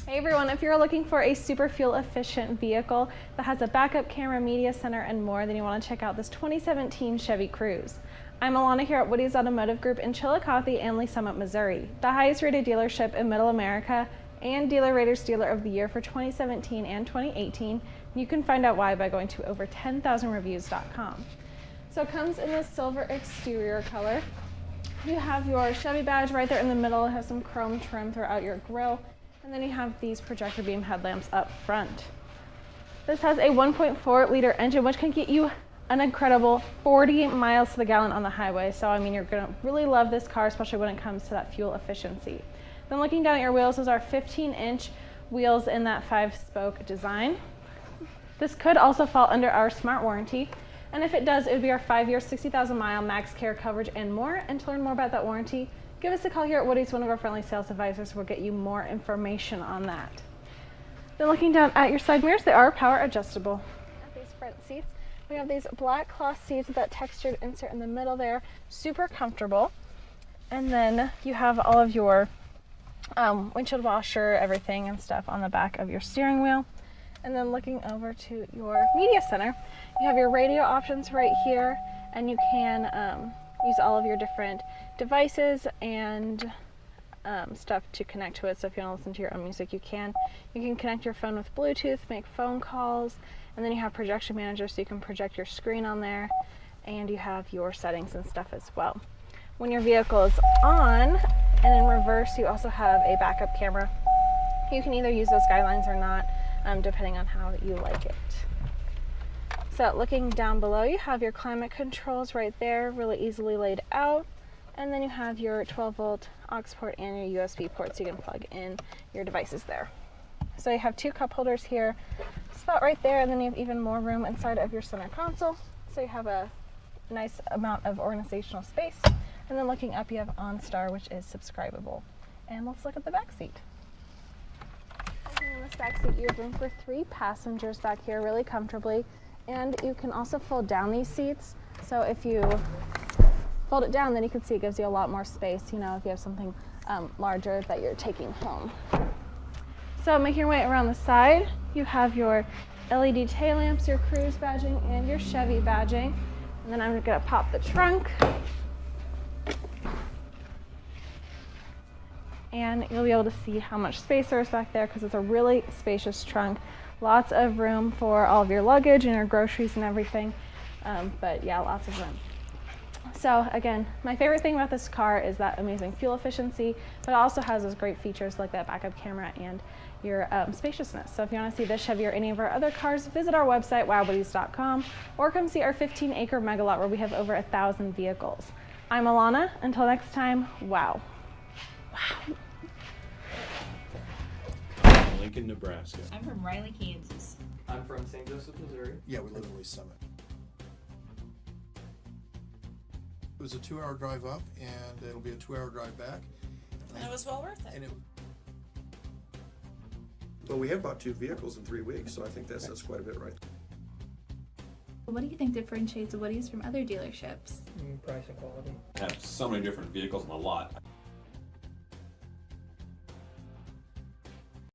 Hey everyone, if you're looking for a super fuel efficient vehicle that has a backup camera, media center, and more, then you want to check out this 2017 Chevy Cruze. I'm Alana here at Woody's Automotive Group in Chillicothe and Lee Summit, Missouri, the highest rated dealership in Middle America and Dealer Rater's Dealer of the Year for 2017 and 2018. You can find out why by going to over10,000reviews.com. So it comes in this silver exterior color. You have your Chevy badge right there in the middle. It has some chrome trim throughout your grille. And then you have these projector beam headlamps up front. This has a 1.4 liter engine, which can get you an incredible 40 miles to the gallon on the highway. So I mean, you're gonna really love this car, especially when it comes to that fuel efficiency. Then looking down at your wheels, those are 15-inch wheels in that 5-spoke design. This could also fall under our smart warranty. And if it does, it would be our 5-year, 60,000-mile max care coverage and more. And to learn more about that warranty, give us a call here at Woody's. One of our friendly sales advisors will get you more information on that. Then looking down at your side mirrors, they are power adjustable. At these front seats, we have these black cloth seats with that textured insert in the middle there, super comfortable. And then you have all of your windshield washer, everything and stuff on the back of your steering wheel. And then looking over to your media center, you have your radio options right here, and you can use all of your different devices and stuff to connect to it. So if you want to listen to your own music, you can. You can connect your phone with Bluetooth, make phone calls, and then you have projection manager, so you can project your screen on there, and you have your settings and stuff as well. When your vehicle is on and in reverse, you also have a backup camera. You can either use those guidelines or not, depending on how you like it. So looking down below, you have your climate controls right there, really easily laid out. And then you have your 12-volt aux port and your USB port, so you can plug in your devices there. So you have 2 cup holders here, spot right there, and then you have even more room inside of your center console. So you have a nice amount of organizational space. And then looking up, you have OnStar, which is subscribable. And let's look at the back seat. In this back seat, you have room for 3 passengers back here really comfortably. And you can also fold down these seats. So if you fold it down, then you can see it gives you a lot more space, you know, if you have something larger that you're taking home. So making your way around the side, you have your LED tail lamps, your Cruze badging, and your Chevy badging. And then I'm gonna pop the trunk. And you'll be able to see how much space there is back there, because it's a really spacious trunk. Lots of room for all of your luggage and your groceries and everything. But yeah, lots of room. So again, my favorite thing about this car is that amazing fuel efficiency, but it also has those great features like that backup camera and your spaciousness. So if you want to see this Chevy or any of our other cars, visit our website, WowWoodys.com, or come see our 15-acre mega lot where we have over 1,000 vehicles. I'm Alana. Until next time, wow. Wow. Lincoln, Nebraska. I'm from Riley, Kansas. I'm from St. Joseph, Missouri. Yeah, we live in Lee Summit. It was a 2-hour drive up, and it'll be a 2-hour drive back. And it was well worth it. Well, we have bought 2 vehicles in 3 weeks, so I think that's quite a bit right. What do you think differentiates a Woody's from other dealerships? Price and quality. I have so many different vehicles on the lot.